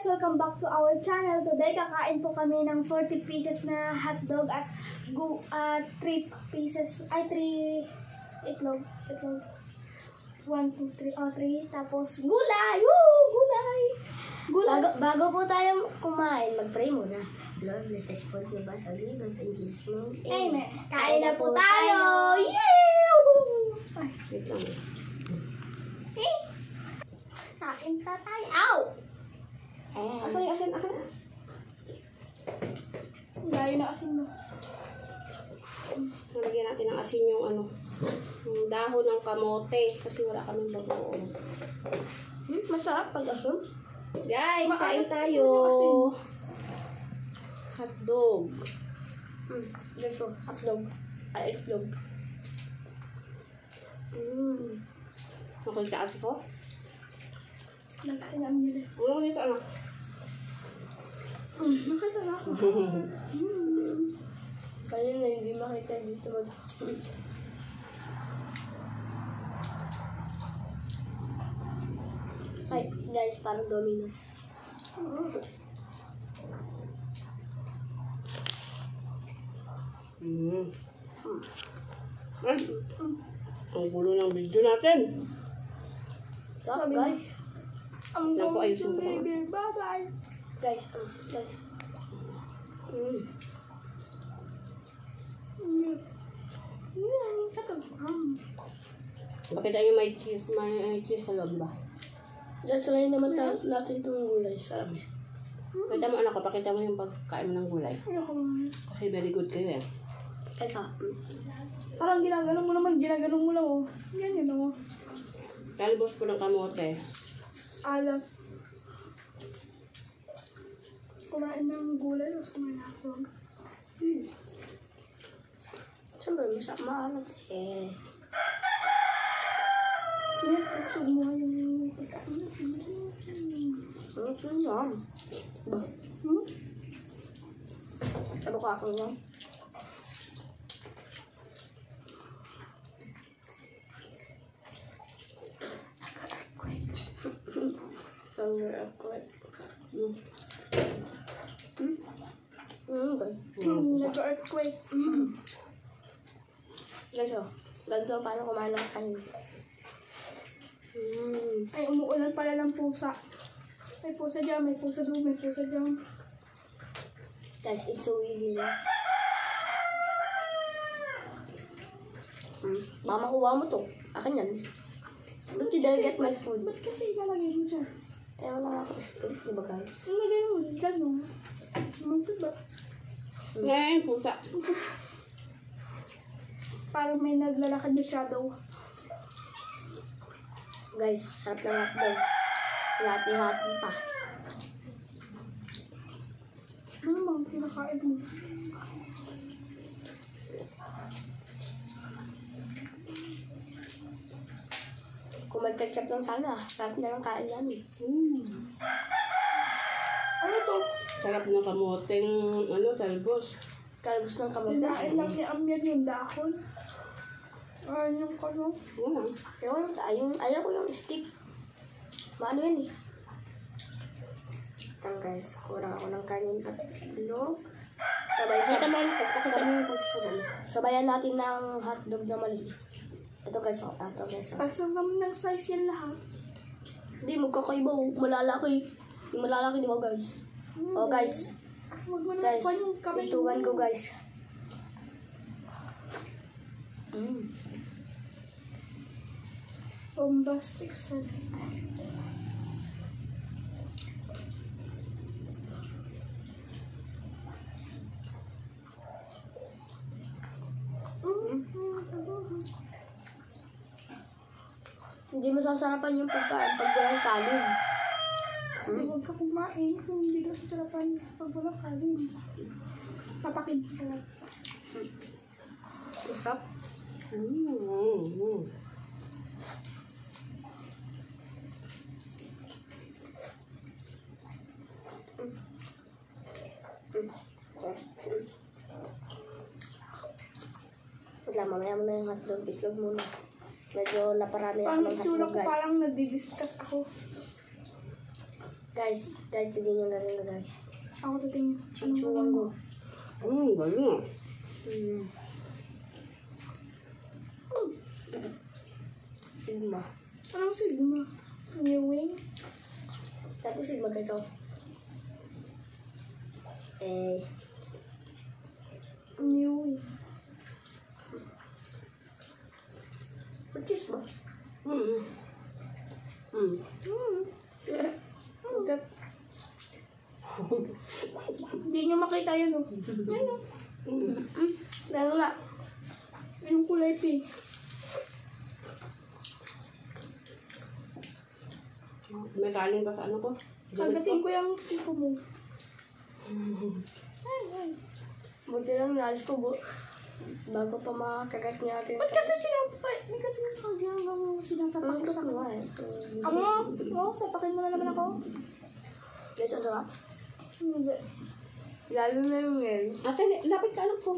Welcome back to our channel. Today, kakain po kami ng 40 pieces na hotdog at 3 itlog. 1, 2, 3, 3. Tapos, gulay! Woo! Gulay! Bago po tayo kumain, mag-pray muna. Lord, bless us for the bus of living in Jesus' name. Amen. Kain na po tayo! Yeah! Ay, Wait lang. kain na tayo. Ow! Asan yung asin? Akin na. Layo na asin mo. So, lagyan natin ng asin yung yung dahon ng kamote kasi wala kaming bagoong. Masarap pag asin. Guys, kain tayo. Hotdog. Guys, hotdog. Ay, itlog. Nakita kasi ko? Nakain na nila. Ano nito ano? Nakita na ako. Kaya na hindi makita dito mag... Ay, guys, parang Domino's. Ang gulo ng video natin. Stop, guys. I'm Yan po, going ayusin to ko na. baby. Bye-bye. Guys. Pakita nyo may cheese sa loob ba? Guys, try naman natin itong gulay sa amin. Pakita mo anak ko, pakita mo yung pagkain mo ng gulay. Ayoko naman. Kasi very good kayo eh. Guys, Parang ginaganon mo lang oh. Ganyan oh. Talbos po ng kamote. Alam. Kumain ng gulay, tapos kumain ako. siyempre, maalat eh. Usog mo yung pagkain. Ano yan? Ba? Ano ka ako yan? Nag-earthquake. Guys, ganito paano kumain ng kanin. Ay, umuulan pala ng pusa. May pusa dyan, may pusa doon, may pusa dyan. Guys, it's so easy na. Baka makuha mo to. Akin yan. Don't you dare get my food. Ba't kasi ilalagay mo dyan? Kaya wala ako space, diba guys? Ilagay mo dyan, no? Mansad ba? Ngayon, pusa. Parang may naglalakad na shadow. Guys, sarap ng hotdog. Hati-hati pa. Ano mga pinakain mo? Kung mag-ketchup lang sana, sarap na lang kain namin. Ano to? Sarap ng kamoteng talbos. Kalbos ng kamote. Pinain lang ni Amyan yung dahon. Yung kano. Wala. Ayaw ko yung stick. Maano yan eh. Tang guys, kurang ako ng kanin at itlog. Sabayan natin ng hotdog na mali. Ito guys, Pasang naman ng size yan lahat. Hindi, magkakaiba. Malalaki. Yung malalaki, di ba guys? Oh guys. Huwag mo na Guys, kuha yung kamay 3, 2, 1, go guys. Bombastic son. Hindi masasarapan yung pagkain pag walang kanin. Huwag ka kumain kung hindi ka sasarapan pag walang kanin. Papakin ka lang. Stop. Wala, mamaya mo na yung hotdog. Itlog muna. Medyo naparami ako Parang ng itsura hotdog, ko guys. parang nagdi-discuss ako. Guys, tignan nyo na rin na guys. Ako titingin. Chichuan ko. Galing ah. Sigma. Anong sigma? New wing? Satu sigma guys, oh. New wing. Percis ba? Ugat. Hindi nyo makita yun, oh. Yan, oh. Lalo nga. Yung kulay pink. May galing pa sa ano ko? Kagating ko yung siko mo. Buti lang nalis ko bago pa makakagat niya atin. Ba't kasi pinapay? Hindi kasi hanggang mo sinasapak ko sa akin. Oo, sapakin mo na naman ako. Guys, ang sarap. Hindi. Lalo na yung ngayon. Ate, lapit ka lang po.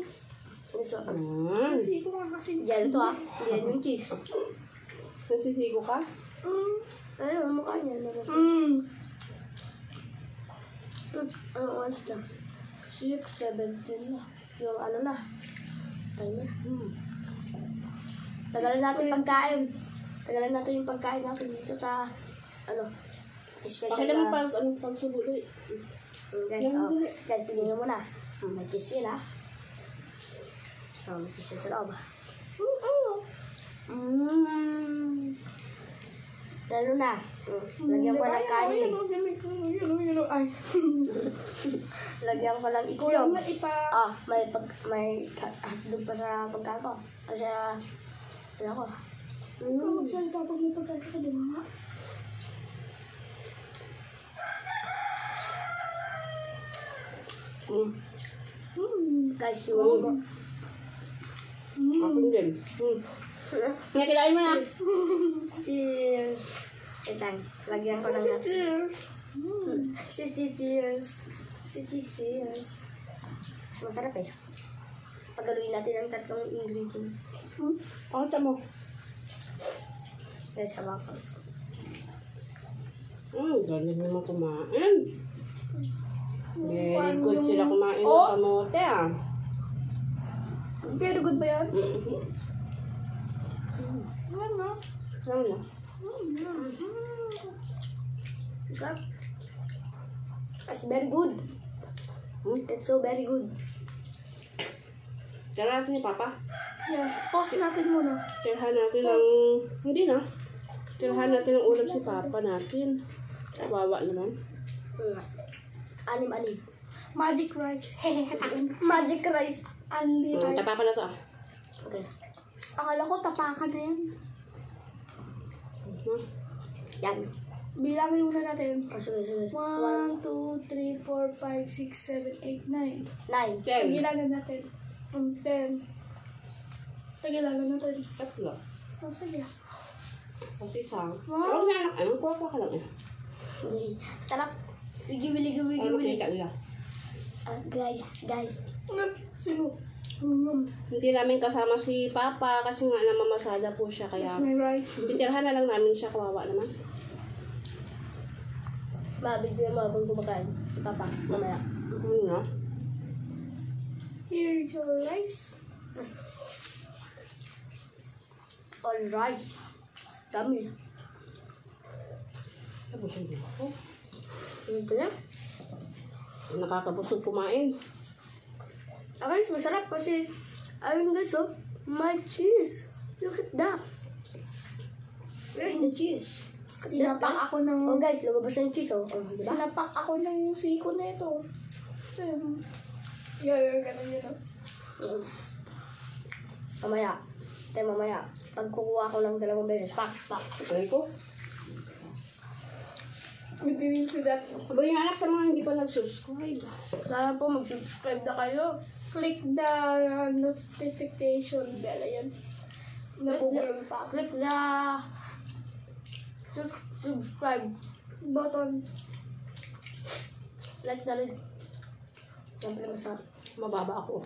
Gusto. Siko nga kasi. Diyan ito ah. Diyan yung cheese. Nasisigo ka? Ano, mukha niya. Ano oras na? 6:17 na. Yung ano na. Timer. Tagalan natin pagkain. Tagalan natin yung pagkain natin dito sa ano. Special Pakita mo parang anong pagsubo doon. guys, guys, tingnan mo na. May cheese yun ah. May cheese yun sa loob. Lalo na. Lagyan ko ng kanin. Ay. Lagyan ko ng Kulang itlog. na ipa... May hotdog pa sa pagkako. O sa... Ano ko? Ikaw magsalita pag may pagkaka sa duma. Guys, yung ko. Ako din. Nakilain mo na. Cheers! Itang, lagyan ko ng natin. Cheers. Cheers! Masarap eh. Pagaluin natin ang tatlong ingredient. Pakita mo. Guys, sama ko. Galing naman kumain. Very good sila kumain ng kamote ah. Very good ba yan? Ano? Ano? Sarap. It's very good. It's so very good. Tira natin ni Papa. Yes, pause natin muna. Tirahan natin ang... Hindi na. Tirahan natin ang ulam si Papa natin. Wawa naman. Anim. Magic rice. Magic rice. Andy rice. Tapapa na to ah. Okay. Akala ko tapakan na yan. Yan. Bilangin muna natin. Oh, sige. 1, 2, 3, 4, 5, 6, 7, 8, 9. 9. Tagilagan natin. 10. Tagilagan natin. Tatlo. Oh, sige. Kasi isang. Wow. Pero na anak. Ayun, kuha ka lang eh. Sarap. Wigi. Ano kita nila? Guys. Sino? Hindi namin kasama si Papa kasi nga namamasada po siya kaya That's my rice. titirhan na lang namin siya, kawawa naman. Mabigyan mo habang kumakain. Si Papa, mamaya. Ano na? Here is your rice. Alright. Dami. Nabusog na ako. Ito na. Nakakabusog kumain. Guys, masarap kasi ayun guys, oh, my cheese. Look at that. Where's the cheese? Sinapak ako ng... Oh guys, lumabas na yung cheese, oh. Diba? Sinapak ako ng siko na ito. So, ganun yun. Mamaya. Mamaya. Pag kukuha ko ng 2 beses, pak. Sabi ko, We didn't see that. aba yung anak sa mga hindi pa nag-subscribe. Sana po mag-subscribe na kayo. Click the notification bell. Ayan. Nabukulong pa. Click the subscribe Button. like na rin. Siyempre masarap. Mababa ako.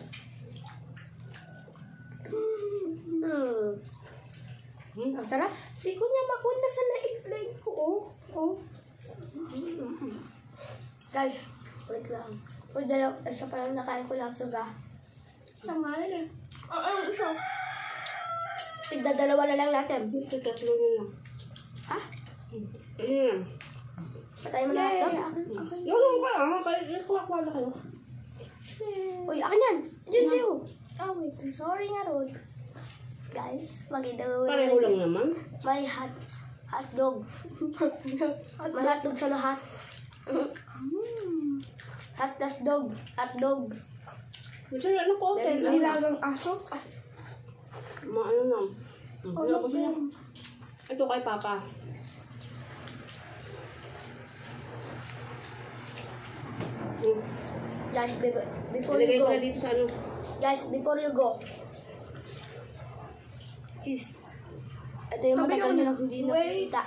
Ang sarap. Siko niya makuna sa laig-laig ko, oh. Oh. Guys, wait lang. Uy, isa pa lang nakain ko lang suga. Sa ngayon eh. Siya. Tigda-dalawa na lang natin. Ito, tatlo nyo lang. Ah? Ayan. Patay mo na Yay! ito. Yung ka, kaya kuha-kuha na kayo. Uy, akin yan. Diyan sa'yo. Oh, wait. Sorry nga, Rod. Guys, mag-idaw. Pareho lang naman. May hotdog. May hotdog sa lahat. Hotdog. Hotdog. Gusto nyo, ano ko? Okay, lang. Nilagang aso. Ano lang. Oh, Ano gusto nyo? Ito kay Papa. Guys, before Ilagay you ko go. na dito sa ano. Guys, before you go. Please. Ito yung Sabi matagal ko nyo na, lang hindi wait. nakikita.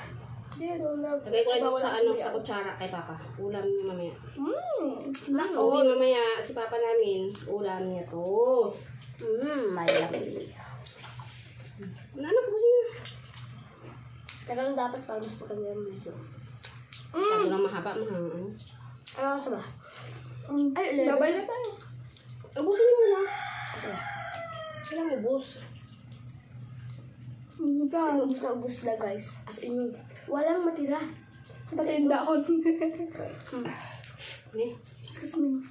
Zero love. Lagay ko na dito Bawal sa ang ano, suya. sa kutsara kay Papa. Ulam niya mamaya. Nako. Uwi mamaya, si Papa namin, ulam niya to. Malaki. Ano po siya? Teka lang dapat para mas maganda yung video. Sabi lang mahaba, ano? Ano sa ba? Ay, ulit. Babay na tayo. Ubusin niyo muna. Kasi, Kailangan ubus. God. ubus na ubus na guys. As in yung, walang matira. Pati yung dahon. Hindi. Excuse me.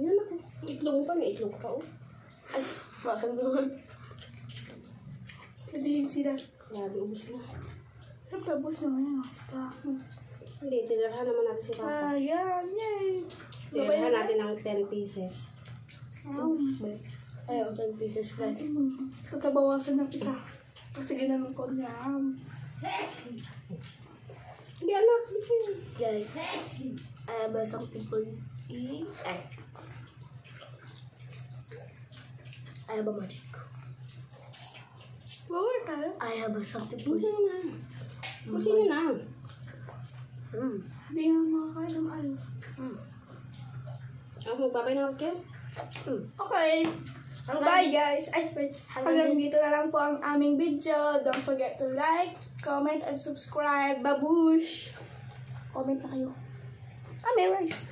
Yan ako. Itlog mo pa, may itlog pa. Oh. Ay, makan naman. Hindi sila. Grabe, ubus na. Siyempre, bus na ngayon. Stop. Hindi, tinirahan naman natin si Papa. Yan. Yay. Tinirahan natin ng 10 pieces. Ay, 10 pieces guys. Tatabawasan ng isa. Kasi ginanong ko niya. Hindi, anak. Guys, I have something for you. I have a magic. Bawal tayo. I have something for Ubusin you. niyo na. Ubusin niyo na. Hindi nga makakain ng ayos. Ako, magbabay na ako kayo. Okay. Bye guys. Ay, wait. Hanggang dito na lang po ang aming video. Don't forget to like, comment, and subscribe. Babush! Comment na kayo. Ah, may rice.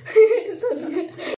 Sorry.